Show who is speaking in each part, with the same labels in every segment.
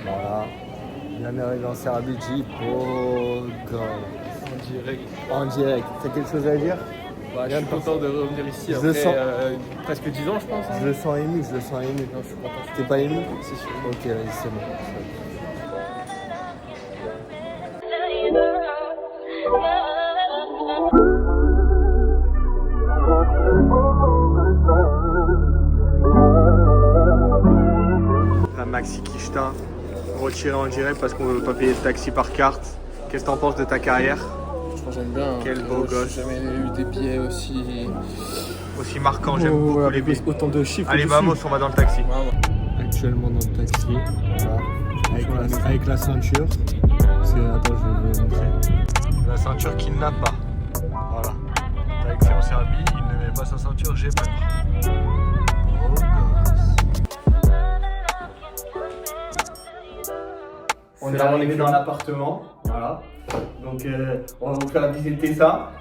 Speaker 1: Voilà. Bien arrivé en Serbie, beau gosse. En direct. T'as quelque chose à dire?
Speaker 2: Bah, je suis content de revenir ici
Speaker 1: Je
Speaker 2: après
Speaker 1: le sens.
Speaker 2: presque 10 ans, je pense. Hein.
Speaker 1: Je le sens ému, je le sens ému.
Speaker 2: Non, je suis content.
Speaker 1: T'es pas ému?
Speaker 2: C'est sûr.
Speaker 1: Ok, vas-y, c'est bon. La Maxi Kishta, retirée en direct parce qu'on veut pas payer de taxi par carte. Qu'est-ce que t'en penses de ta carrière?
Speaker 2: Franchement, j'aime bien.
Speaker 1: Quel beau gosse.
Speaker 2: J'ai jamais eu des billets aussi.
Speaker 1: Aussi marquant, j'aime beaucoup les billets.
Speaker 2: Autant de chiffres.
Speaker 1: Allez, vamos, on va dans le taxi.
Speaker 2: Vraiment.
Speaker 1: Actuellement dans le taxi, voilà. avec la ceinture. Attends, je vais vous montrer. La ceinture qui n'a pas. Voilà. Taxi en Serbie, il ne met pas sa ceinture, j'ai peur. Oh gosse. On est arrivé dans l'appartement, voilà. Donc on va vous faire visiter ça.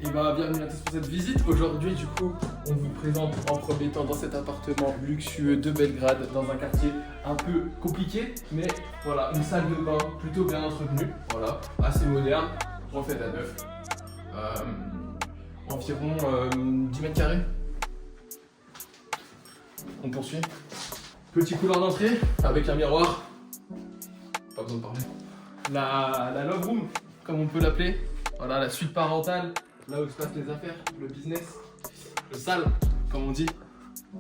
Speaker 2: Et bah, bienvenue à tous pour cette visite. Aujourd'hui, du coup, on vous présente en premier temps dans cet appartement luxueux de Belgrade, dans un quartier un peu compliqué, mais voilà, une salle de bain plutôt bien entretenue, voilà, assez moderne, refaite à neuf. Environ 10 mètres carrés. On poursuit. Petit couloir d'entrée avec un miroir. Pas besoin de parler. La love room, comme on peut l'appeler. Voilà, la suite parentale. Là où se passent les affaires, le business, le sale, comme on dit.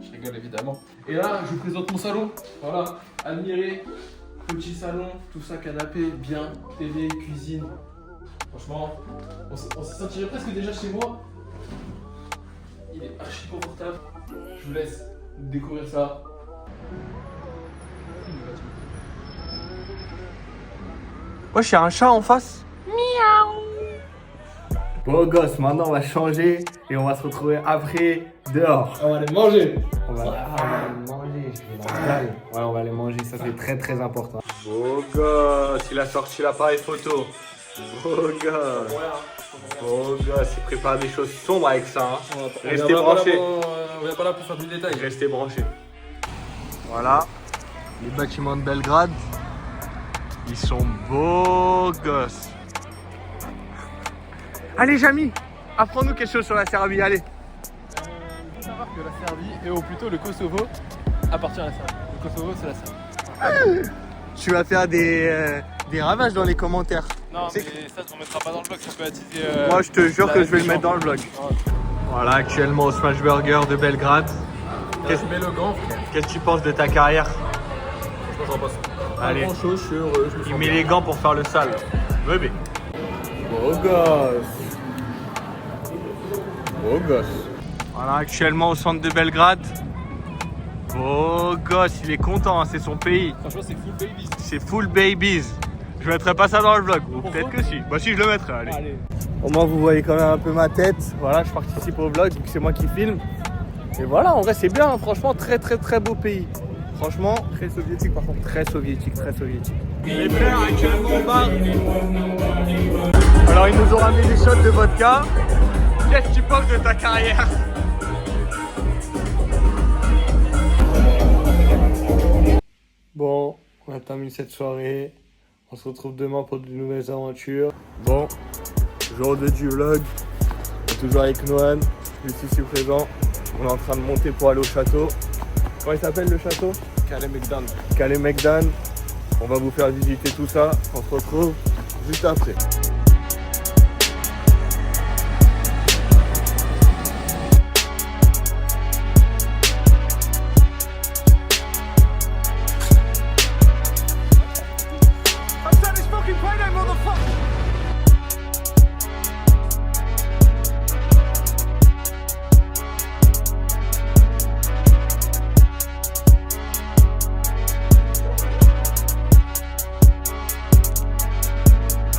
Speaker 2: Je rigole évidemment. Et là, je vous présente mon salon. Voilà, admirez, petit salon, tout ça, canapé, bien, télé, cuisine. Franchement, on se sentirait presque déjà chez moi. Il est archi confortable. Je vous laisse découvrir ça.
Speaker 1: Wesh, y'a un chat en face. Miaou. Beau gosse, maintenant on va changer et on va se retrouver après dehors.
Speaker 2: On va aller manger.
Speaker 1: On va aller manger, je vais la dalle. Ouais, on va aller manger, ça c'est très très important. Beau gosse, il a sorti l'appareil photo. Beau gosse. Beau gosse, il prépare des choses sombres avec ça. Hein. Restez branchés.
Speaker 2: On vient pas là pour faire du détail.
Speaker 1: Restez branchés. Voilà, les bâtiments de Belgrade, ils sont beaux gosses. Allez Jamy, apprends-nous quelque chose sur la Serbie, allez.
Speaker 2: Il faut savoir que la Serbie, ou plutôt le Kosovo, appartient à la Serbie. Le Kosovo, c'est la Serbie.
Speaker 1: Tu vas faire des ravages dans les commentaires.
Speaker 2: Non, mais ça, on ne mettra pas dans le vlog, ça peut attiser.
Speaker 1: Moi, je te jure que je vais le mettre dans le vlog.
Speaker 2: Ouais.
Speaker 1: Voilà, actuellement au Smash Burger de Belgrade.
Speaker 2: Qu'est-ce que le gant, frère?
Speaker 1: Qu'est-ce que tu penses de ta carrière?
Speaker 2: Je pense pas ça.
Speaker 1: Allez.
Speaker 2: Pas grand chose, je suis heureux.
Speaker 1: Il met les gants pour faire le sale. Bébé. Beau gosse. Beau gosse. Voilà, actuellement au centre de Belgrade. Beau gosse, il est content, hein, c'est son pays.
Speaker 2: Franchement, c'est full baby.
Speaker 1: C'est full babies. Je mettrai pas ça dans le vlog. Ou
Speaker 2: Pourquoi?
Speaker 1: peut-être que si. Bah si, je le mettrai, allez.
Speaker 2: Allez.
Speaker 1: Au moins, vous voyez quand même un peu ma tête. Voilà, je participe au vlog, donc c'est moi qui filme. Et voilà, en vrai, c'est bien, hein, franchement, très très très beau pays. Franchement,
Speaker 2: Très soviétique, par contre.
Speaker 1: très soviétique, très soviétique. Les frères, actuellement au bar. Alors, ils nous ont ramené des shots de vodka. Qu'est-ce que tu penses de ta carrière? Bon, on a terminé cette soirée. On se retrouve demain pour de nouvelles aventures. Bon, jour 2 du vlog. On est toujours avec Noan, juste ici présent. On est en train de monter pour aller au château. Comment il s'appelle le château?
Speaker 2: Kalemegdan.
Speaker 1: Kalemegdan. On va vous faire visiter tout ça. On se retrouve juste après.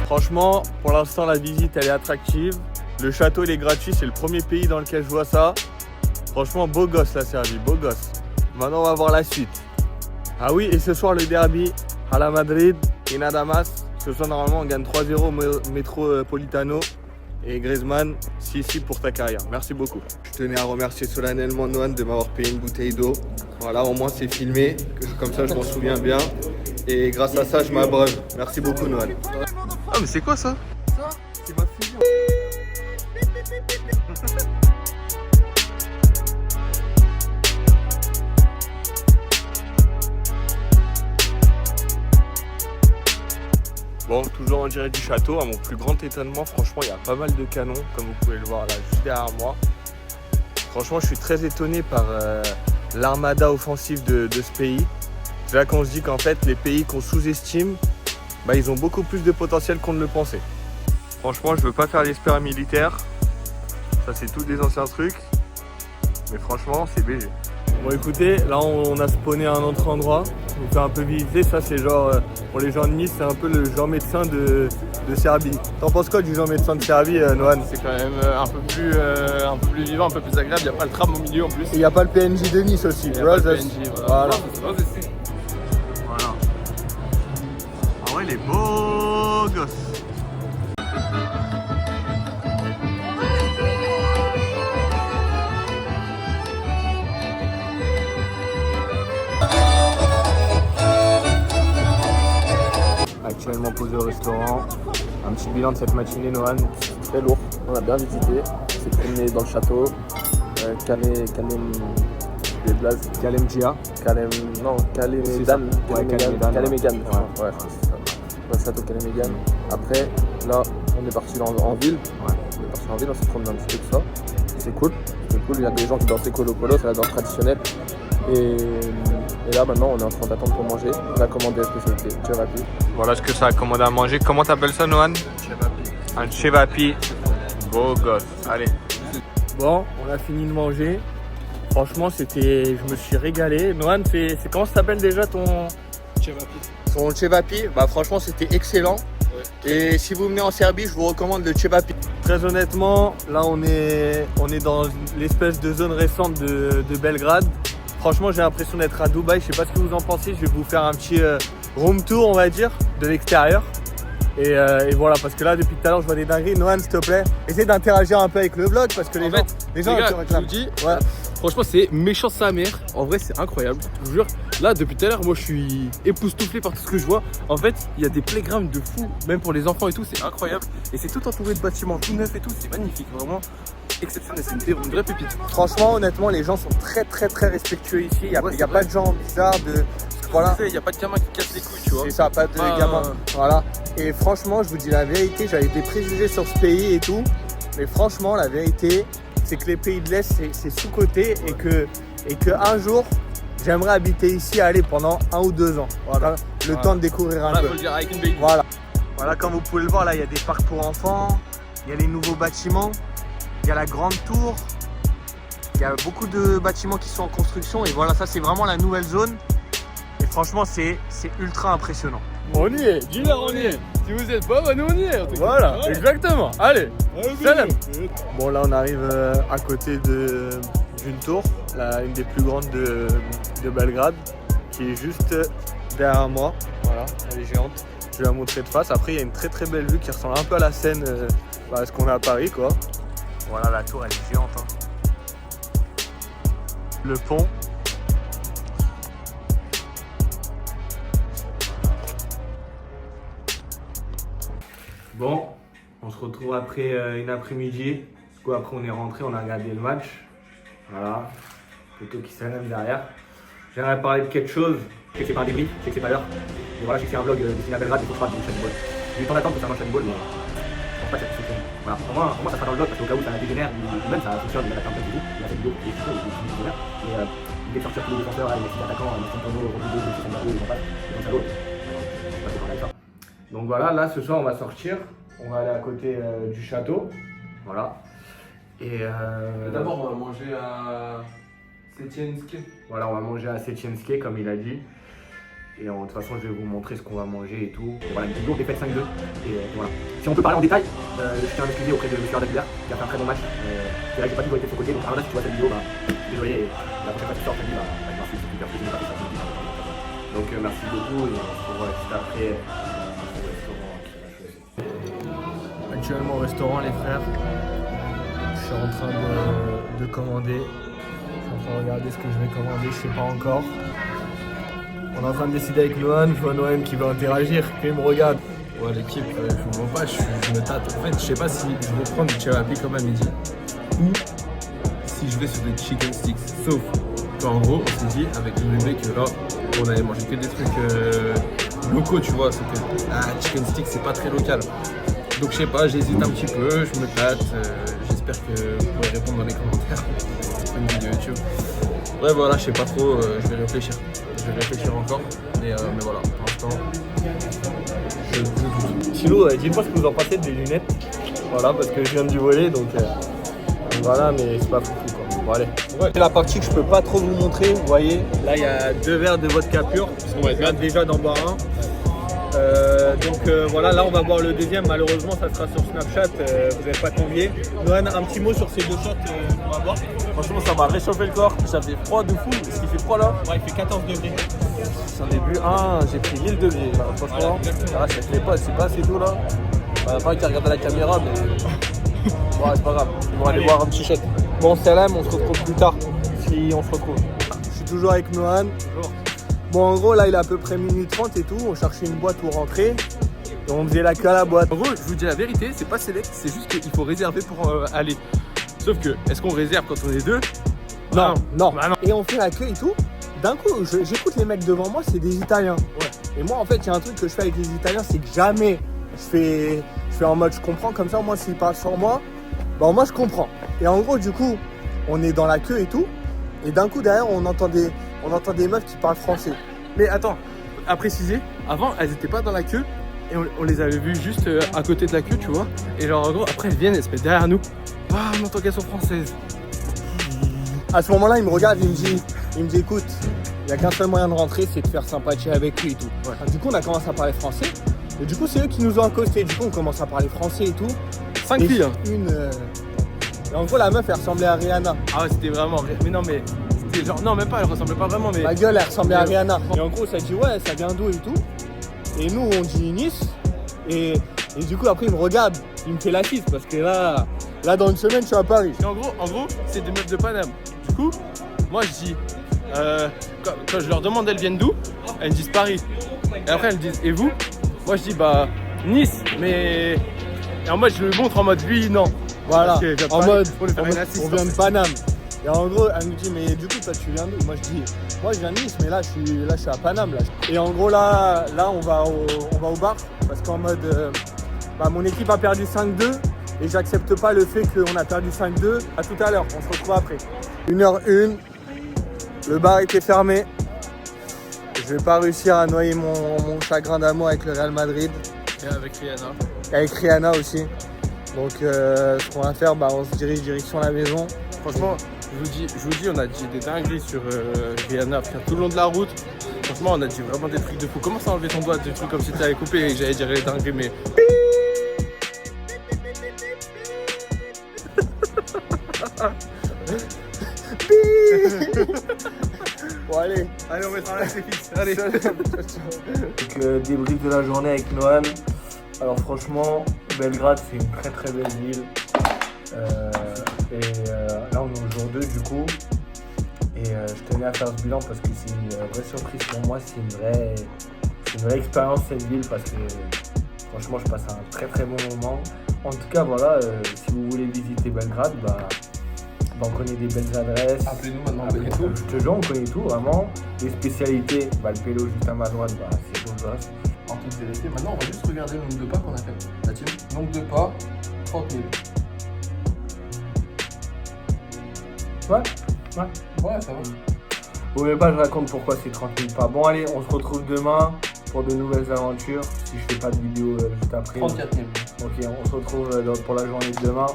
Speaker 1: Franchement, pour l'instant, la visite elle est attractive. Le château il est gratuit, c'est le premier pays dans lequel je vois ça. Franchement, beau gosse la Serbie, beau gosse. Maintenant, on va voir la suite. Ah oui, et ce soir, le derby à la Madrid et Nadamas. Ce soir, normalement, on gagne 3-0 au Metropolitano. Et Griezmann, si pour ta carrière. Merci beaucoup. Je tenais à remercier solennellement Noan de m'avoir payé une bouteille d'eau. Voilà, au moins c'est filmé, comme ça je m'en souviens bien. Et grâce à ça, je m'abreuve. Merci beaucoup, Noël.
Speaker 2: Ah, mais c'est quoi ça?
Speaker 1: Ça, c'est ma fusion. Bon, toujours en direct du château, à mon plus grand étonnement, franchement, il y a pas mal de canons, comme vous pouvez le voir là, juste derrière moi. Franchement, je suis très étonné par l'armada offensive de ce pays. C'est là qu'on se dit qu'en fait, les pays qu'on sous-estime, bah, ils ont beaucoup plus de potentiel qu'on ne le pensait. Franchement, je veux pas faire l'expert militaire. Ça, c'est tous des anciens trucs. Mais franchement, c'est BG. Bon, écoutez, là, on a spawné à un autre endroit. Je vous fais un peu visiter. Ça, c'est genre, pour les gens de Nice, c'est un peu le genre médecin de Serbie. T'en penses quoi du genre médecin de Serbie, Noan?
Speaker 2: C'est quand même un peu plus vivant, un peu plus agréable. Il n'y a pas le tram au milieu en plus.
Speaker 1: Et il n'y a pas le PNJ de Nice aussi.
Speaker 2: Il y a pas le PNJ, voilà. Voilà.
Speaker 1: En vrai, les beaux gosses. Actuellement posé au restaurant. Un petit bilan de cette matinée, Noan.
Speaker 2: Très lourd, on a bien visité. On s'est promené dans le château. Kalemgia. Kalemedan. Kalemegan. Ouais, c'est ça. Dans le château Kalemegan. Après, là, on est parti en ville.
Speaker 1: Ouais.
Speaker 2: On est parti en ville, on s'est promené un petit peu tout ça. C'est cool. Il y a des gens qui dansent colo, c'est la danse traditionnelle. Et là maintenant on est en train d'attendre pour manger. On a commandé la spécialité, Chevapi.
Speaker 1: Voilà ce que ça a commandé à manger. Comment t'appelles ça, Noan?
Speaker 2: Chevapi.
Speaker 1: Un Chevapi. Beau gosse. Allez. Bon, on a fini de manger. Franchement, je me suis régalé. Noan, c'est comment ça s'appelle déjà ton
Speaker 2: Chevapi.
Speaker 1: Son Chevapi? Bah franchement, c'était excellent.
Speaker 2: Ouais.
Speaker 1: Et si vous venez en Serbie, je vous recommande le Chevapi. Très honnêtement, là on est dans l'espèce de zone récente de Belgrade. Franchement, j'ai l'impression d'être à Dubaï. Je sais pas ce que vous en pensez. Je vais vous faire un petit room tour, on va dire, de l'extérieur. Et voilà, parce que là, depuis tout à l'heure, je vois des dingueries. Noan, s'il te plaît, essaie d'interagir un peu avec le vlog parce que les gens
Speaker 2: les gars,
Speaker 1: te réclament.
Speaker 2: je vous dis,
Speaker 1: Ouais.
Speaker 2: franchement, c'est méchant sa mère. En vrai, c'est incroyable. Je vous jure, là, depuis tout à l'heure, moi, je suis époustouflé par tout ce que je vois. En fait, il y a des playgrounds de fou, même pour les enfants et tout. C'est incroyable. Et c'est tout entouré de bâtiments tout neufs et tout. C'est magnifique, vraiment exceptionnel. C'est une vraie pépite.
Speaker 1: Franchement, honnêtement, les gens sont très respectueux ici. Il n'y a pas de gens bizarres. Voilà.
Speaker 2: Il n'y a pas de gamin qui casse les couilles, tu vois.
Speaker 1: C'est ça, pas de gamin. Voilà. Et franchement, je vous dis la vérité, j'avais des préjugés sur ce pays et tout. Mais franchement, la vérité, c'est que les pays de l'Est, c'est sous-coté et que un jour, j'aimerais habiter ici, aller pendant 1 ou 2 ans. Voilà. Le temps de découvrir un peu.
Speaker 2: Faut le dire avec une belle.
Speaker 1: Voilà. Voilà, comme vous pouvez le voir, là, il y a des parcs pour enfants. Il y a les nouveaux bâtiments. Il y a la grande tour. Il y a beaucoup de bâtiments qui sont en construction. Et voilà, ça, c'est vraiment la nouvelle zone. Et franchement, c'est ultra impressionnant.
Speaker 2: On y est, dis-leur, on y est. Si vous êtes pas, bah nous on y est.
Speaker 1: Voilà, exactement. Allez, salam. Bon, là, on arrive à côté d'une tour, une des plus grandes de Belgrade, qui est juste derrière moi. Voilà, elle est géante. Je vais la montrer de face. Après, il y a une très belle vue qui ressemble un peu à la Seine, à ce qu'on a à Paris, quoi. Voilà, la tour, elle est géante. Hein. Le pont. Bon, on se retrouve après une après-midi. Du coup, après, on est rentré, on a regardé le match. Voilà, plutôt qui s'allume derrière. J'aimerais parler de quelque chose. Je sais que c'est pas un débris, je sais que c'est pas l'heure. Mais voilà, je sais que c'est un vlog destiné à Belgrade, il faut que je fasse du Shadball. J'ai eu le temps d'attendre que ça marche Shadball, mais je pense pas que ça fonctionne. Voilà, pour moi, ça sera dans le vlog parce qu'au cas où ça dégénère, ou même ça fonctionne, il y a un peu de tout. Il y a cette vidéo qui est chaud, qui est dégénère. Mais l'idée de sortir tous les défenseurs, les six attaquants, les Santono, les Rodrigo, les Santono, les Gonçalves, les Gonçalo, c'est pas pareil ça. Donc voilà, là ce soir on va sortir, on va aller à côté du château, voilà. Et
Speaker 2: d'abord on va manger à Setienske.
Speaker 1: Voilà, on va manger à Setienske comme il a dit. Et de toute façon je vais vous montrer ce qu'on va manger et tout. Et voilà, une vidéo défaite 5-2. Et voilà. Si on peut parler en détail, je tiens à m'excuser auprès de M. Ardaguilar qui a fait un très bon match. C'est vrai que j'ai pas toujours été de son côté, donc Arda, si tu vois cette vidéo, bah désolé, et la prochaine fois que tu sors, je te dis, bah je m'excuse, c'est super que je n'ai pas fait ça. Donc merci beaucoup et on se revoit juste après au restaurant qui va choisir. Actuellement au restaurant les frères, je suis en train de commander. Je suis en train de regarder ce que je vais commander, je sais pas encore. On est en train de décider avec Nohan, je vois Nohan qui veut interagir, puis il me regarde.
Speaker 3: Ouais, l'équipe, je vous vois pas, je me tâte. En fait, je sais pas si je vais prendre du chavapi comme à midi ou si je vais sur des chicken sticks. Sauf qu'en gros, on s'est dit avec le bébé que là, on allait manger que des trucs locaux, tu vois. C'était chicken stick, c'est pas très local. Donc je sais pas, j'hésite un petit peu, je me tâte. J'espère que vous pourrez répondre dans les commentaires. C'est une vidéo YouTube. Ouais, voilà, je sais pas trop, je vais réfléchir. Je vais réfléchir encore. Mais voilà, pour l'instant.
Speaker 1: Sinon, dites-moi ce que vous en pensez des lunettes. Voilà, parce que je viens du voler, donc voilà, mais c'est pas fou quoi. Bon, allez. Ouais. C'est la partie que je peux pas trop vous montrer, vous voyez. Là, il y a 2 verres de vodka pur, puisqu'on vient déjà d'en boire un. Voilà, là on va boire le deuxième. Malheureusement, ça sera sur Snapchat. Vous n'êtes pas conviés. Nohan, un petit mot sur ces 2 shots qu'on va boire.
Speaker 3: Franchement, ça m'a réchauffé le corps. Ça fait froid de fou. Est-ce qu'il fait froid là?
Speaker 1: Ouais, il fait 14 degrés.
Speaker 3: J'en ai bu un, j'ai pris 1000 degrés. Là, franchement, ça fait pas, c'est pas assez doux là. Il y a pas qui a regardé la caméra, mais ouais, c'est pas grave. Ils vont aller boire un petit shot.
Speaker 1: Bon, salam, on se retrouve plus tard. Si on se retrouve. Je suis toujours avec Nohan.
Speaker 3: Bonjour.
Speaker 1: Bon, en gros, là, il est à peu près minuit 30 et tout. On cherchait une boîte où rentrer. Et on faisait la queue à la boîte.
Speaker 3: En gros, je vous dis la vérité, c'est pas select, c'est juste qu'il faut réserver pour aller. Sauf que, est-ce qu'on réserve quand on est 2?
Speaker 1: Non, non.
Speaker 3: Bah non.
Speaker 1: Et on fait la queue et tout. D'un coup, j'écoute les mecs devant moi, c'est des Italiens.
Speaker 3: Ouais.
Speaker 1: Et moi, en fait, il y a un truc que je fais avec les Italiens, c'est que jamais je fais en mode je comprends. Comme ça, moi, s'ils parlent sur moi, bah moi, je comprends. Et en gros, du coup, on est dans la queue et tout. Et d'un coup, derrière, on entend des meufs qui parlent français.
Speaker 3: Mais attends, à préciser, avant, elles étaient pas dans la queue. Et on les avait vues juste à côté de la queue, tu vois. Et genre, en gros, après, elles viennent, elles se mettent derrière nous. Ah, on entend qu'elles sont françaises.
Speaker 1: À ce moment-là, il me regarde, il me dit écoute, il n'y a qu'un seul moyen de rentrer, c'est de faire sympathie avec lui et tout.
Speaker 3: Ouais.
Speaker 1: Du coup, on a commencé à parler français. Et du coup, c'est eux qui nous ont accostés. Du coup, on commence à parler français et tout.
Speaker 3: 5
Speaker 1: Et
Speaker 3: filles, hein.
Speaker 1: Et en gros, la meuf, elle ressemblait à Rihanna.
Speaker 3: Ah ouais, c'était vraiment. Mais non, mais c'était genre. Non, même pas, elle ressemblait pas vraiment, mais.
Speaker 1: Ma gueule, elle ressemblait à Rihanna. Et en gros, ça dit ouais, ça vient d'où et tout. Et nous, on dit Nice. Et du coup, après, il me regarde, il me fait la fille parce que là, dans une semaine, je suis à Paris.
Speaker 3: Et en gros, c'est des meufs de Paname. Du coup, moi je dis, quand je leur demande elles viennent d'où, elles me disent Paris. Et après elles me disent et vous? Moi je dis bah Nice, mais. Et en mode je le montre en mode lui non.
Speaker 1: Voilà,
Speaker 3: Parce que je viens de
Speaker 1: en
Speaker 3: Paris,
Speaker 1: mode,
Speaker 3: pour lui faire une assiste,
Speaker 1: on vient
Speaker 3: en
Speaker 1: de
Speaker 3: fait.
Speaker 1: Paname. Et en gros, elle me dit, mais du coup, toi, tu viens d'où? Moi, je dis, moi, je viens de Nice, mais là, je suis à Paname. Là. Et en gros, là on va au bar, parce qu'en mode, mon équipe a perdu 5-2, et j'accepte pas le fait qu'on a perdu 5-2. À tout à l'heure, on se retrouve après. 1h01, le bar était fermé. Je vais pas réussir à noyer mon chagrin d'amour avec le Real Madrid.
Speaker 3: Et avec Rihanna.
Speaker 1: Et avec Rihanna aussi. Donc, ce qu'on va faire, on se dirige direction la maison.
Speaker 3: Franchement, je vous dis, on a dit des dingueries sur Rihanna frère, tout le long de la route. Franchement, on a dit vraiment des trucs de fou. Comment ça enlever ton doigt, des trucs comme si tu avais coupé et que j'allais dire des dingueries, mais.
Speaker 1: Bon, allez.
Speaker 3: Allez, on mettra là, c'est fixe. Allez.
Speaker 1: Donc, débrief de la journée avec Nohan. Alors franchement, Belgrade c'est une très très belle ville. Là on est au jour 2 du coup. Et je tenais à faire ce bilan parce que c'est une vraie surprise pour moi. C'est une vraie expérience cette ville parce que franchement je passe un très très bon moment. En tout cas voilà, si vous voulez visiter Belgrade, on connaît des belles adresses.
Speaker 3: Appelez-nous maintenant, on connaît tout.
Speaker 1: Je te jure, on connaît tout vraiment. Les spécialités, le pélo juste à ma droite, c'est beau gosse.
Speaker 2: En toute vérité, maintenant on va juste regarder le nombre de pas qu'on a fait. La team. Nombre de pas, 30 000.
Speaker 1: Ouais.
Speaker 2: Ouais, ça va.
Speaker 1: Vous voulez pas, je raconte pourquoi c'est 30 000 pas. Bon allez, on se retrouve demain pour de nouvelles aventures. Si je fais pas de vidéo juste après.
Speaker 2: 34 000.
Speaker 1: Ok, on se retrouve pour la journée de demain.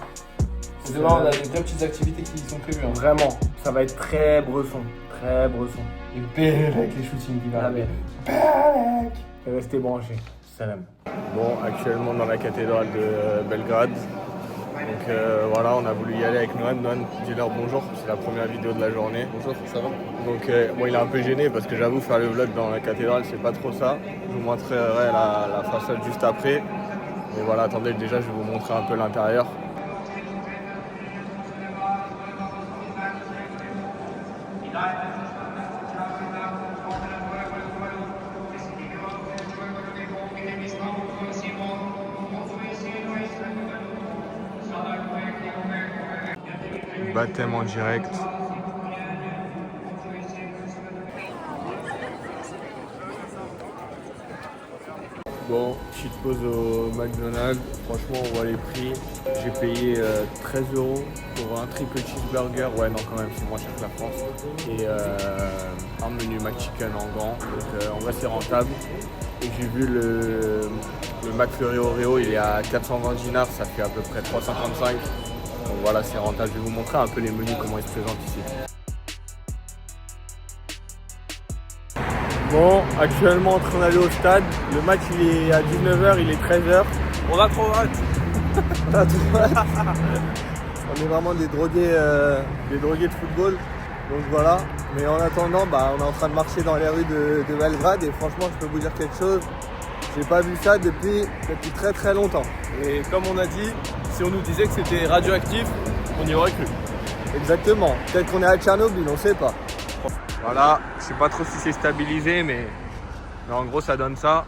Speaker 2: Demain, on a des vraies petites activités qui sont prévues. Hein.
Speaker 1: Vraiment, ça va être très bresson. Très bresson.
Speaker 2: Et belle avec les shootings qui vont arriver.
Speaker 1: Restez branchés. Salam. Bon, actuellement dans la cathédrale de Belgrade. Donc voilà, on a voulu y aller avec Nohan. Nohan, dis-leur bonjour, c'est la première vidéo de la journée.
Speaker 2: Bonjour, ça va?
Speaker 1: Donc il est un peu gêné parce que j'avoue faire le vlog dans la cathédrale c'est pas trop ça. Je vous montrerai la façade juste après. Mais voilà, attendez, déjà je vais vous montrer un peu l'intérieur. Baptême en direct. Bon, petite pause au McDonald's. Franchement, on voit les prix. J'ai payé 13 € pour un triple cheeseburger. Ouais, non, quand même, c'est moins cher que la France. Et un menu McChicken en grand. Donc, en vrai, c'est rentable. Et j'ai vu le McFlurry Oreo, il est à 420 dinars. Ça fait à peu près 3,55. Donc voilà, c'est rentable. Je vais vous montrer un peu les menus, comment ils se présentent ici. Bon, actuellement en train d'aller au stade. Le match il est à 19h, il est 13h.
Speaker 3: On a trop hâte.
Speaker 1: On est vraiment des drogués de football. Donc voilà. Mais en attendant, on est en train de marcher dans les rues de Belgrade. Et franchement, je peux vous dire quelque chose. J'ai pas vu ça depuis très très longtemps.
Speaker 3: Et comme on a dit, si on nous disait que c'était radioactif, on y aurait cru.
Speaker 1: Exactement. Peut-être qu'on est à Tchernobyl, on sait pas. Voilà, je sais pas trop si c'est stabilisé, mais en gros ça donne ça.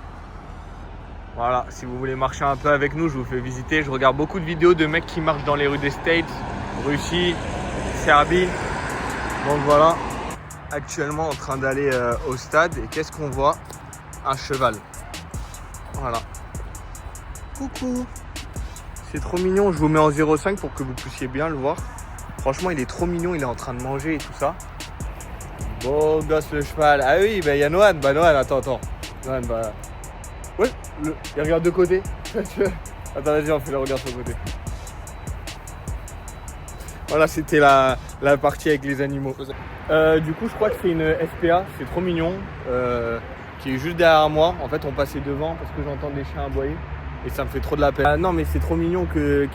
Speaker 1: Voilà, si vous voulez marcher un peu avec nous, je vous fais visiter. Je regarde beaucoup de vidéos de mecs qui marchent dans les rues des States, Russie, Serbie. Donc voilà, actuellement en train d'aller au stade. Et qu'est-ce qu'on voit? Un cheval. Voilà. Coucou. C'est trop mignon, je vous mets en 0,5 pour que vous puissiez bien le voir. Franchement, il est trop mignon, il est en train de manger et tout ça. Beau gosse le cheval. Ah oui, il y a Nohan. Nohan, attends. Nohan, ouais, il regarde de côté. Attends, vas-y, on fait le regard sur le côté. Voilà, c'était la partie avec les animaux. Du coup, je crois que c'est une SPA, c'est trop mignon. Qui est juste derrière moi. En fait, on passait devant parce que j'entends des chiens aboyer. Et ça me fait trop de la peine. Ah non, mais c'est trop mignon que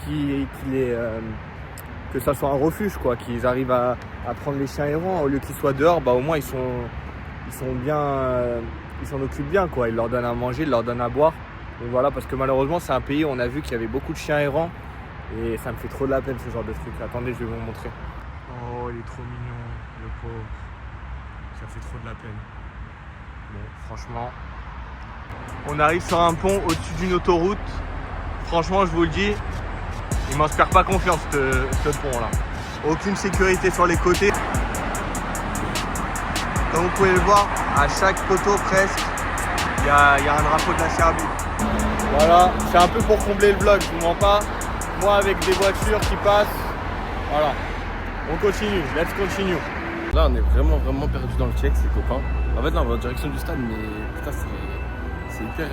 Speaker 1: ça soit un refuge, quoi, qu'ils arrivent à prendre les chiens errants au lieu qu'ils soient dehors. Au moins ils sont bien, ils s'en occupent bien, quoi. Ils leur donnent à manger, ils leur donnent à boire. Donc voilà, parce que malheureusement c'est un pays où on a vu qu'il y avait beaucoup de chiens errants et ça me fait trop de la peine ce genre de truc. Attendez, je vais vous montrer. Oh, il est trop mignon, le pauvre. Ça fait trop de la peine. Bon, franchement, on arrive sur un pont au-dessus d'une autoroute. Franchement, je vous le dis, il m'inspire pas confiance ce pont là. Aucune sécurité sur les côtés. Comme vous pouvez le voir, à chaque poteau presque, il y a un drapeau de la Serbie. Voilà, c'est un peu pour combler le vlog, je vous mens pas. Moi avec des voitures qui passent. Voilà. On continue, let's continue.
Speaker 3: Là, on est vraiment perdu dans le check, c'est copains. En fait, là, on va en direction du stade, mais putain, c'est hyper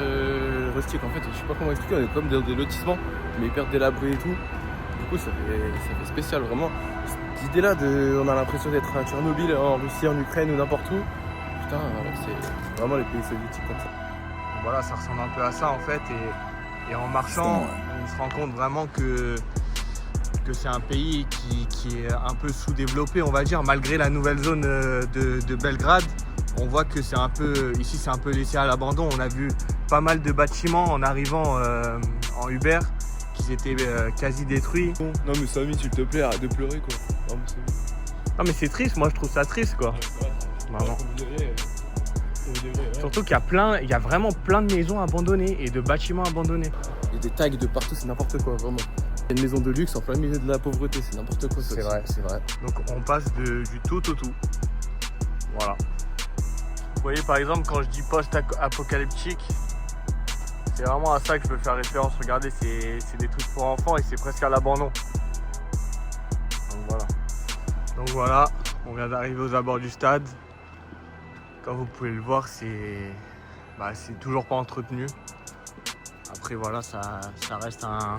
Speaker 3: rustique en fait. Je sais pas comment expliquer, on est comme dans des lotissements, mais hyper délabrés et tout. Du coup, ça fait spécial vraiment. Cette idée-là, on a l'impression d'être à Tchernobyl, en Russie, en Ukraine ou n'importe où. Putain, c'est vraiment les pays soviétiques comme ça.
Speaker 1: Voilà, ça ressemble un peu à ça en fait. Et en marchant, on se rend compte vraiment que c'est un pays qui est un peu sous-développé, on va dire, malgré la nouvelle zone de Belgrade. On voit que c'est un peu, ici c'est un peu laissé à l'abandon. On a vu pas mal de bâtiments en arrivant en Uber qui étaient quasi détruits.
Speaker 3: Non mais Samy, s'il te plaît, arrête de pleurer quoi.
Speaker 1: Non mais c'est triste, moi je trouve ça triste quoi. Vraiment. Surtout qu'il y a vraiment plein de maisons abandonnées et de bâtiments abandonnés.
Speaker 3: Il y a des tags de partout, c'est n'importe quoi, vraiment. Il y a une maison de luxe en plein milieu de la pauvreté, c'est n'importe quoi.
Speaker 1: C'est vrai. Donc on passe du tout au tout. Voilà. Vous voyez par exemple quand je dis post-apocalyptique, c'est vraiment à ça que je veux faire référence. Regardez, c'est des trucs pour enfants et c'est presque à l'abandon. Donc voilà, on vient d'arriver aux abords du stade. Comme vous pouvez le voir, c'est toujours pas entretenu. Après voilà, ça reste un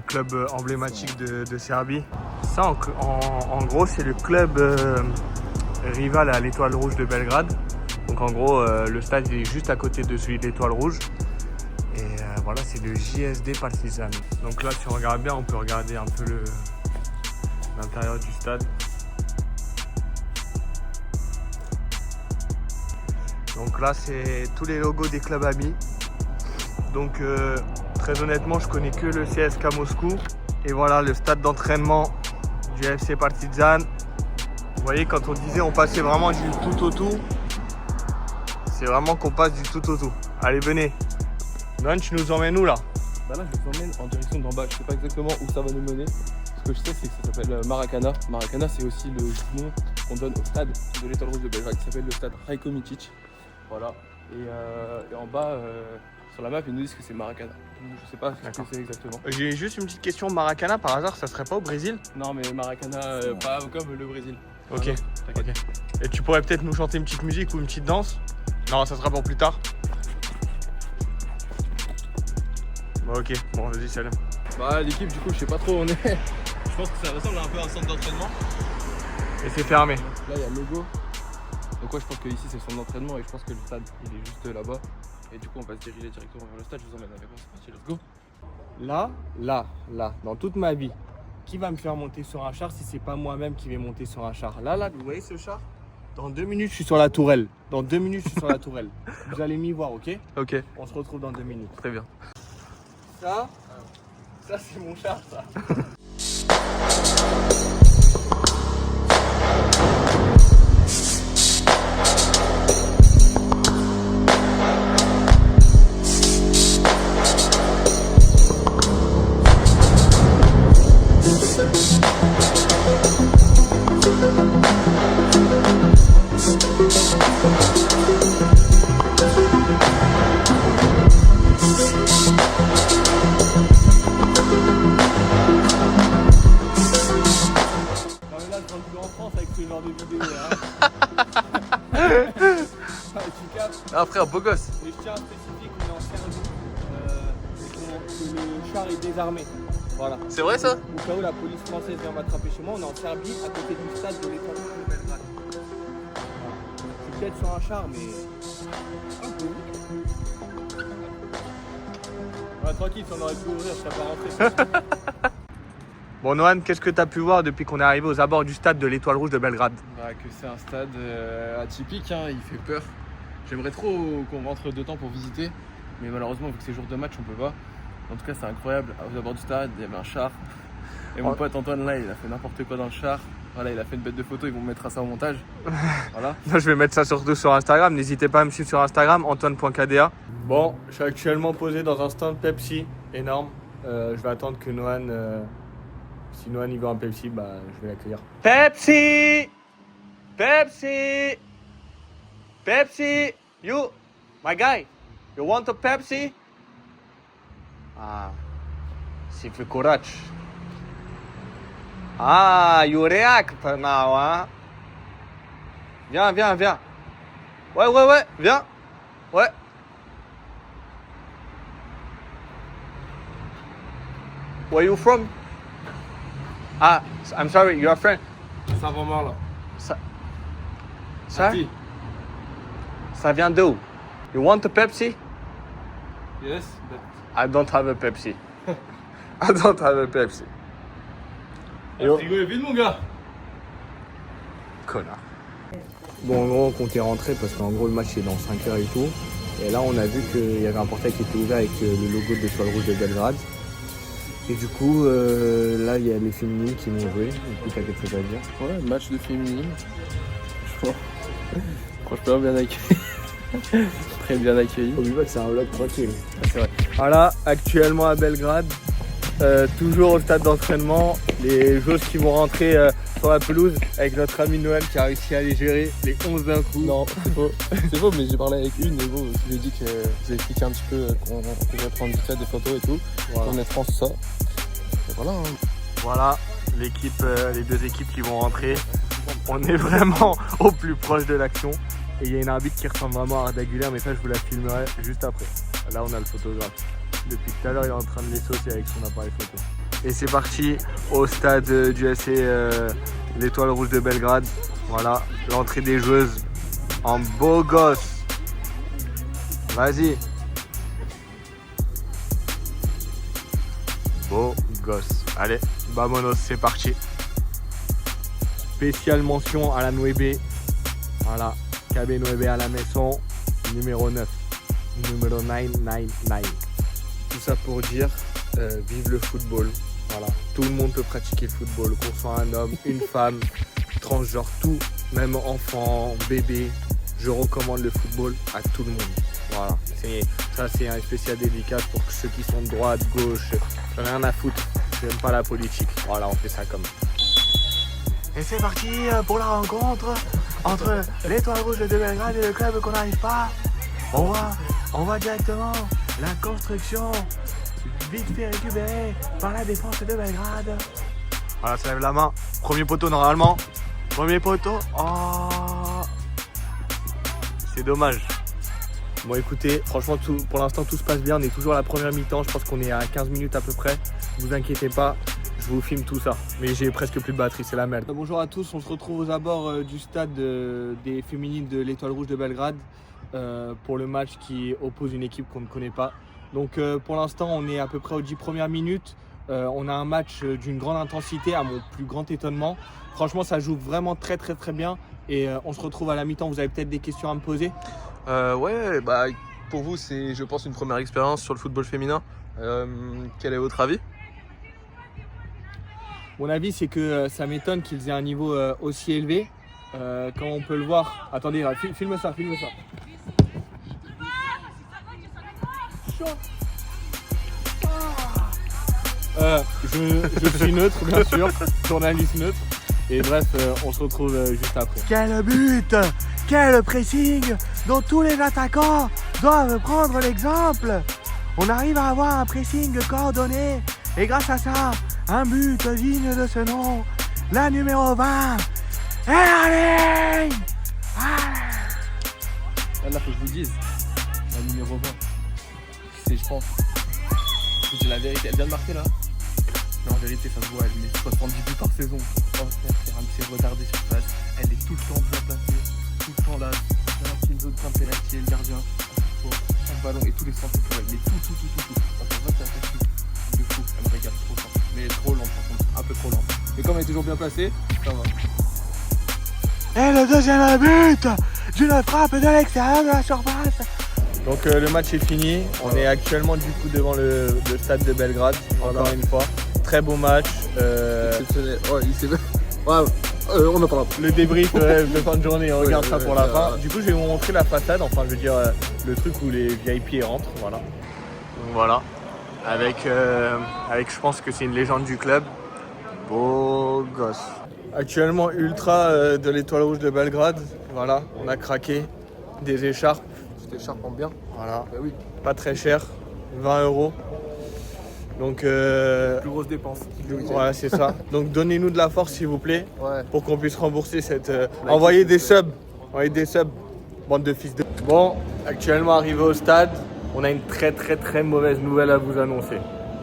Speaker 1: club emblématique de Serbie. Ça en gros c'est le club rival à l'Étoile Rouge de Belgrade. Donc en gros le stade il est juste à côté de celui de l'Étoile Rouge. Et voilà, c'est le JSD Partizan. Donc là si on regarde bien, on peut regarder un peu l'intérieur du stade. Donc là c'est tous les logos des clubs amis. Donc très honnêtement je connais que le CSKA Moscou. Et voilà le stade d'entraînement du FC Partizan. Vous voyez quand on disait on passait vraiment du tout au tout, c'est vraiment qu'on passe du tout au tout. Allez venez. Non, tu nous emmènes où là?
Speaker 3: Bah là je vous emmène en direction d'en bas, je sais pas exactement où ça va nous mener.
Speaker 2: Ce que je sais, c'est que ça s'appelle Maracana. Maracana, c'est aussi le nom qu'on donne au stade de l'Étoile Rouge de Belgrade, qui s'appelle le stade Rajko Micic. Voilà. Et en bas, sur la map, ils nous disent que c'est Maracana. Je sais pas ce que c'est exactement.
Speaker 1: J'ai juste une petite question. Maracana, par hasard, ça serait pas au Brésil?
Speaker 2: Non, mais Maracana, pas comme le Brésil.
Speaker 1: Ok.
Speaker 2: Ah non, t'inquiète.
Speaker 1: Et tu pourrais peut-être nous chanter une petite musique ou une petite danse? Non, ça sera pour plus tard. Bon, ok, bon, vas-y, salut.
Speaker 2: Bah, l'équipe, du coup, je sais pas trop où on est. Je pense que ça ressemble un peu à un centre d'entraînement.
Speaker 1: Et c'est fermé.
Speaker 2: Là, il y a le logo. Donc, ouais, je pense que ici, c'est le centre d'entraînement et je pense que le stade, il est juste là-bas. Et du coup, on va se diriger directement vers le stade. Je vous emmène avec moi. C'est parti, let's go.
Speaker 1: Là, dans toute ma vie, qui va me faire monter sur un char si c'est pas moi-même qui vais monter sur un char? Là, vous voyez ce char? Dans 2 minutes, je suis sur la tourelle. Dans 2 minutes, je suis sur la tourelle. Vous allez m'y voir, ok?
Speaker 2: Ok,
Speaker 1: On se retrouve dans 2 minutes.
Speaker 2: très bien.
Speaker 1: Ça c'est mon char, ça.
Speaker 2: Ah, frère, beau gosse.
Speaker 1: Mais je tiens à spécifier qu'on est en Serbie et que le char est désarmé. Voilà.
Speaker 2: C'est vrai ça?
Speaker 1: Au cas où la police française vient m'attraper chez moi, on est en Serbie, à côté du stade de l'Étoile Rouge de Belgrade. Voilà. Je suis peut-être sur un char, mais un peu. Ouais, tranquille, si on aurait pu ouvrir, je serais pas rentré. Bon, Nohan, qu'est-ce que tu as pu voir depuis qu'on est arrivé aux abords du stade de l'Étoile Rouge de Belgrade?
Speaker 2: Bah, que c'est un stade atypique, hein, il fait peur. J'aimerais trop qu'on rentre dedans pour visiter, mais malheureusement, vu que c'est jour de match, on peut pas. En tout cas, c'est incroyable. Aux abords du stade, il y avait un char. Et mon pote Antoine, là, il a fait n'importe quoi dans le char. Voilà, il a fait une bête de photos, ils vont mettre ça au montage. Voilà.
Speaker 1: Je vais mettre ça surtout sur Instagram. N'hésitez pas à me suivre sur Instagram, antoine.kda. Bon, je suis actuellement posé dans un stand Pepsi énorme. Je vais attendre que Nohan, si Nohan il veut un Pepsi, bah, je vais l'accueillir. Pepsi! Pepsi! Pepsi! You, my guy, you want a Pepsi? Ah, si fait courage. Ah, you react now, hein? Viens, viens, viens. Ouais, viens. Ouais. Where you from? Ah, I'm sorry, you're a friend.
Speaker 2: Ça va mal là.
Speaker 1: Ça? Ça vient d'où? You want a Pepsi?
Speaker 2: Yes, but...
Speaker 1: I don't have a Pepsi. I don't have a Pepsi.
Speaker 2: Le frigo est vide, mon gars.
Speaker 1: Connard. Bon, en gros, on comptait rentrer parce qu'en gros, le match est dans 5 heures et tout. Et là, on a vu qu'il y avait un portail qui était ouvert avec le logo de l'Étoile Rouge de Belgrade. Et du coup, là, il y a les féminines qui vont jouer. Du coup, t'as quelque chose à dire?
Speaker 2: Ouais, match de féminine. Franchement, bien accueilli. Très bien accueilli.
Speaker 1: Oublie pas que c'est un vlog tranquille.
Speaker 2: Ah, c'est vrai.
Speaker 1: Voilà, actuellement à Belgrade, toujours au stade d'entraînement, les joueuses qui vont rentrer sur la pelouse avec notre ami Noël qui a réussi à les gérer les 11 d'un coup.
Speaker 2: Non, c'est faux. C'est faux, mais j'ai parlé avec une et bon, je lui ai dit que j'ai expliqué un petit peu qu'on pouvait prendre vite fait des photos et tout,
Speaker 1: Voilà.
Speaker 2: qu'on est France, ça. Et voilà. Hein.
Speaker 1: Voilà, l'équipe, les deux équipes qui vont rentrer. On est vraiment au plus proche de l'action. Et il y a une arbitre qui ressemble vraiment à Arda Güler, mais ça je vous la filmerai juste après. Là on a le photographe. Depuis tout à l'heure il est en train de les saucer avec son appareil photo. Et c'est parti au stade du SC l'Étoile Rouge de Belgrade. Voilà, l'entrée des joueuses en beau gosse. Vas-y. Beau gosse. Allez, vamonos, c'est parti. Spéciale mention à la Nueve. Voilà, KB Nueve à la maison, numéro 9. Numéro 999. Tout ça pour dire, vive le football. Voilà, tout le monde peut pratiquer le football, qu'on soit un homme, une femme, transgenre, tout, même enfant, bébé. Je recommande le football à tout le monde. Voilà, ça c'est un spécial dédicace pour ceux qui sont de droite, gauche, j'en ai rien à foutre. J'aime pas la politique. Voilà, on fait ça comme. Et c'est parti pour la rencontre entre l'Étoile Rouge de Belgrade et le club qu'on n'arrive pas. On voit directement la construction vite fait récupérée par la défense de Belgrade. Voilà, ça lève la main. Premier poteau normalement. Premier poteau. Oh, c'est dommage. Bon écoutez, franchement pour l'instant tout se passe bien. On est toujours à la première mi-temps. Je pense qu'on est à 15 minutes à peu près. Ne vous inquiétez pas, je vous filme tout ça. Mais j'ai presque plus de batterie, c'est la merde. Bonjour à tous, on se retrouve aux abords du stade des féminines de l'Étoile Rouge de Belgrade pour le match qui oppose une équipe qu'on ne connaît pas. Donc pour l'instant on est à peu près aux 10 premières minutes. On a un match d'une grande intensité à mon plus grand étonnement. Franchement ça joue vraiment très bien et on se retrouve à la mi-temps. Vous avez peut-être des questions à me poser?
Speaker 3: Ouais, bah pour vous c'est je pense une première expérience sur le football féminin. Quel est votre avis?
Speaker 1: Mon avis c'est que ça m'étonne qu'ils aient un niveau aussi élevé. Comme on peut le voir. Attendez, là, filme ça. Je suis neutre, bien sûr, journaliste neutre. Et bref, on se retrouve juste après. Quel but! Quel pressing dont tous les attaquants doivent prendre l'exemple. On arrive à avoir un pressing coordonné. Et grâce à ça, un but digne de ce nom. La numéro 20, Erling!
Speaker 2: Là, faut que je vous dise, la numéro 20, c'est, je pense, je vous dis la vérité, elle vient de marquer là. Mais en vérité, ça se voit, elle met 70 buts par saison. C'est retardé sur place, elle est tout le temps bien placée, tout le temps là, dans la petite zone de penalty, le gardien, chaque ballon et tous les centres pour elle, mais tout. En fait, c'est un truc de fou, elle me regarde trop fort, mais trop lente par contre, un peu trop lente. Mais comme elle est toujours bien placée, ça va.
Speaker 1: Et le deuxième but d'une frappe de l'extérieur de la surface. Donc le match est fini. On est actuellement du coup devant le stade de Belgrade, encore une fois. Très beau match.
Speaker 3: Exceptionnel. Ouais, on en parlera.
Speaker 1: Le débrief de fin de journée, on regarde ça pour la fin. Du coup je vais vous montrer la façade, enfin je veux dire le truc où les VIP rentrent. Voilà. Donc voilà. Avec je pense que c'est une légende du club. Beau gosse. Actuellement ultra de l'Étoile Rouge de Belgrade. Voilà, on a craqué des écharpes.
Speaker 3: Cette écharpe en bien.
Speaker 1: Voilà,
Speaker 3: Bah oui.
Speaker 1: pas très cher, 20 €. Donc
Speaker 2: Plus grosse dépense.
Speaker 1: voilà, c'est ça. Donc donnez-nous de la force s'il vous plaît,
Speaker 3: Ouais.
Speaker 1: pour qu'on puisse rembourser cette. Envoyez des subs, bande de fils de. Bon, actuellement arrivé au stade, on a une très mauvaise nouvelle à vous annoncer.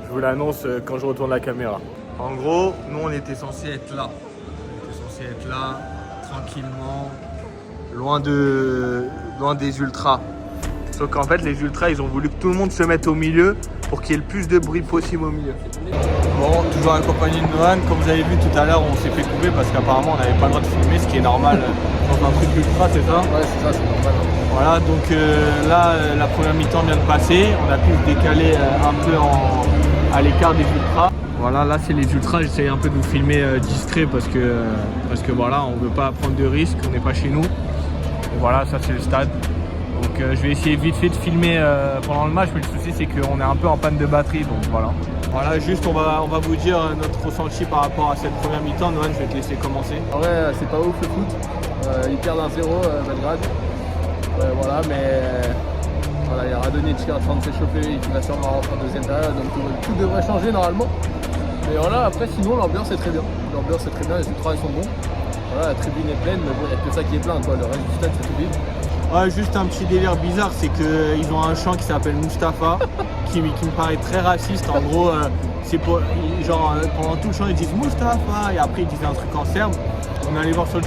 Speaker 1: Je vous l'annonce quand je retourne la caméra. En gros, nous on était censé être là. Tranquillement, loin des ultras. Sauf qu'en fait, les ultras, ils ont voulu que tout le monde se mette au milieu pour qu'il y ait le plus de bruit possible au milieu. Bon, toujours accompagné de Nohan. Comme vous avez vu tout à l'heure, on s'est fait couper parce qu'apparemment, on n'avait pas le droit de filmer, ce qui est normal dans un truc ultra, c'est ça?
Speaker 3: Ouais, c'est ça, c'est normal.
Speaker 1: Voilà, donc là, la première mi-temps vient de passer. On a pu se décaler un peu à l'écart des ultras. Voilà, là c'est les ultras, j'essaye un peu de vous filmer discret parce que voilà, on veut pas prendre de risques, on n'est pas chez nous. Et voilà, ça c'est le stade. Donc je vais essayer vite fait de filmer pendant le match, mais le souci c'est qu'on est un peu en panne de batterie, donc voilà. Voilà, juste on va vous dire notre ressenti par rapport à cette première mi-temps. Nohan, je vais te laisser commencer.
Speaker 3: En vrai, c'est pas ouf le foot. Ils perdent 1-0 Belgrade. Voilà, mais voilà, il y a Radonjic qui est en train de s'échauffer et qui va sûrement rentrer en deuxième période, donc tout devrait changer normalement. Mais voilà, après sinon l'ambiance est très bien. Les ultras ils sont bons. Voilà, la tribune est pleine, mais bon, il n'y a que ça qui est plein, quoi. Le reste du stade c'est tout vide.
Speaker 1: Ouais, juste un petit délire bizarre, c'est qu'ils ont un chant qui s'appelle Mustapha, qui me paraît très raciste. En gros, c'est pour, genre pendant tout le chant ils disent Mustapha et après ils disent un truc en serbe. On est allé voir sur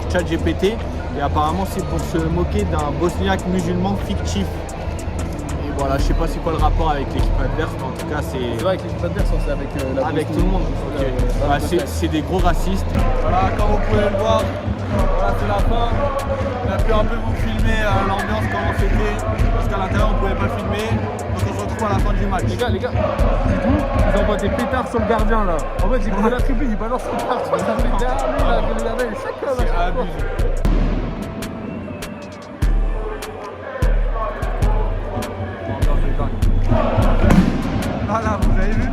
Speaker 1: ChatGPT et apparemment c'est pour se moquer d'un bosniaque musulman fictif. Et voilà, je sais pas c'est quoi le rapport avec l'équipe adverse, mais en tout cas c'est.
Speaker 3: C'est vrai avec l'équipe adverse, c'est avec la
Speaker 1: avec
Speaker 3: Bosnie.
Speaker 1: tout le monde. Ok. Bah, c'est des gros racistes. Voilà, comme vous pouvez le voir, voilà, c'est la fin. On a pu un peu vous filmer l'ambiance, comment c'était, parce qu'à l'intérieur on pouvait pas filmer. Donc on se retrouve à la fin du match.
Speaker 3: Les gars, ils envoient des pétards sur le gardien là. En fait, j'ai pris la tribune, ils balancent le pétard. Ça fait derrière lui, là, le gardien, il chaque fois.
Speaker 1: C'est abusé. Voilà, vous avez vu?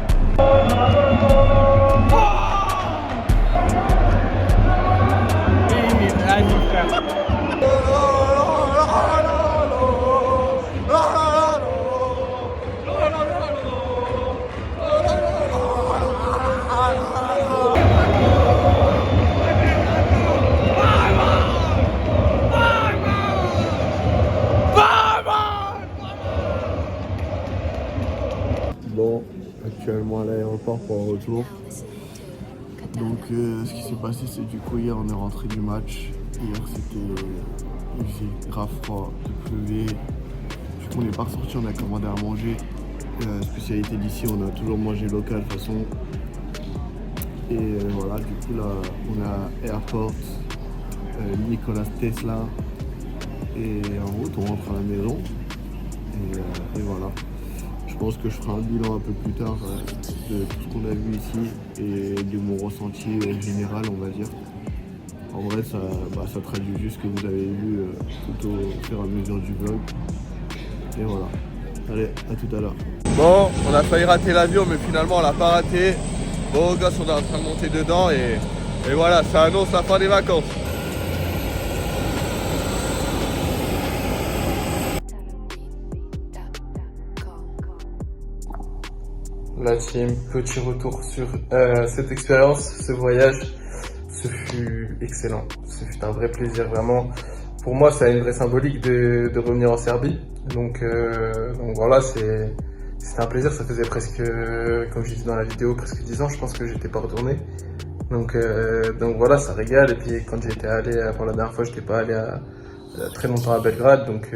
Speaker 1: bon, actuellement à l'aéroport pour un retour. Donc ce qui s'est passé, c'est du coup hier on est rentré du match. Hier il faisait grave froid, il pleuvait. Du coup on n'est pas ressorti, on a commandé à manger. La spécialité d'ici, on a toujours mangé local de toute façon. Et voilà, du coup là on a Airport, Nicolas Tesla. Et en route on rentre à la maison. Et voilà. Je pense que je ferai un bilan un peu plus tard de tout ce qu'on a vu ici et de mon ressenti général, on va dire. En vrai, ça traduit juste ce que vous avez vu tout au fur et à mesure du vlog. Et voilà. Allez, à tout à l'heure. Bon, on a failli rater l'avion, mais finalement on l'a pas raté. Bon, gars, on est en train de monter dedans et voilà, ça annonce la fin des vacances.
Speaker 2: La team, petit retour sur cette expérience, ce voyage. Ce fut excellent, ce fut un vrai plaisir vraiment. Pour moi, ça a une vraie symbolique de revenir en Serbie. Donc voilà, c'était un plaisir. Ça faisait presque, comme je disais dans la vidéo, presque 10 ans, je pense que j'étais pas retourné. Donc voilà, ça régale. Et puis quand j'étais allé pour la dernière fois, j'étais pas allé très longtemps à Belgrade. Donc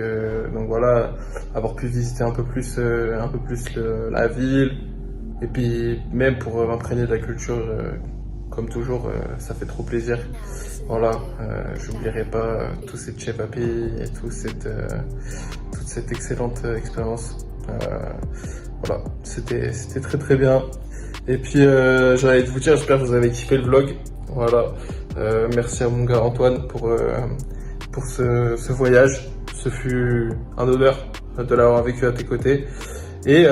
Speaker 2: voilà, avoir pu visiter un peu plus la ville. Et puis même pour m'imprégner de la culture, comme toujours, ça fait trop plaisir. Voilà, j'oublierai pas tous ces Chevapi et toute cette excellente expérience. Voilà, c'était très très bien. Et puis j'ai envie de vous dire, j'espère que vous avez kiffé le vlog. Voilà, merci à mon gars Antoine pour ce voyage. Ce fut un honneur de l'avoir vécu à tes côtés. Et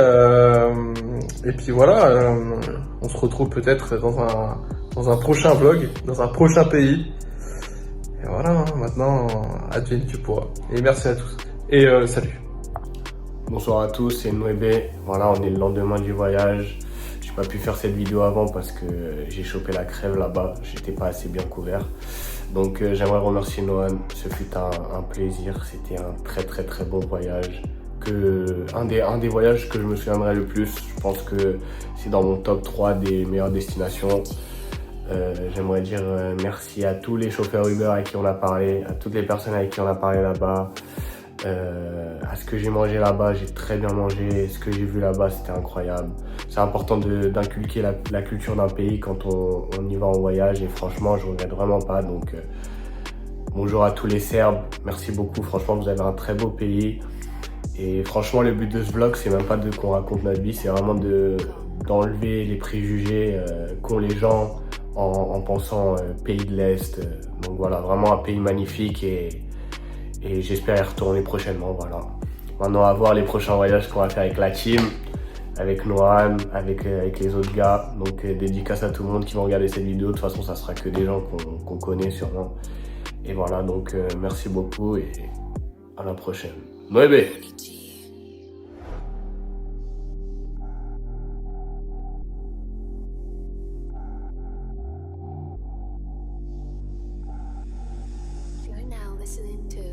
Speaker 2: puis voilà, on se retrouve peut-être dans un prochain vlog, dans un prochain pays. Et voilà, maintenant, advienne que pourra. Et merci à tous. Et salut.
Speaker 4: Bonsoir à tous, c'est Noébé. Voilà, on est le lendemain du voyage. J'ai pas pu faire cette vidéo avant parce que j'ai chopé la crève là-bas. J'étais pas assez bien couvert. Donc j'aimerais remercier Noam. Ce fut un plaisir. C'était un très très très bon voyage. Un des voyages que je me souviendrai le plus. Je pense que c'est dans mon top 3 des meilleures destinations. J'aimerais dire merci à tous les chauffeurs Uber avec qui on a parlé, à toutes les personnes avec qui on a parlé là-bas, à ce que j'ai mangé là-bas, j'ai très bien mangé, ce que j'ai vu là-bas, c'était incroyable. C'est important d'inculquer la culture d'un pays quand on y va en voyage et franchement, je regrette vraiment pas. Donc, bonjour à tous les Serbes, merci beaucoup, franchement, vous avez un très beau pays. Et franchement, le but de ce vlog, c'est même pas qu'on raconte notre vie, c'est vraiment d'enlever les préjugés qu'ont les gens en pensant pays de l'Est. Donc voilà, vraiment un pays magnifique et j'espère y retourner prochainement. Voilà. Maintenant, à voir les prochains voyages qu'on va faire avec la team, avec Noam, avec les autres gars. Donc dédicace à tout le monde qui va regarder cette vidéo. De toute façon, ça sera que des gens qu'on connaît sûrement. Et voilà, donc merci beaucoup et à la prochaine. Noébé.
Speaker 5: You're now listening to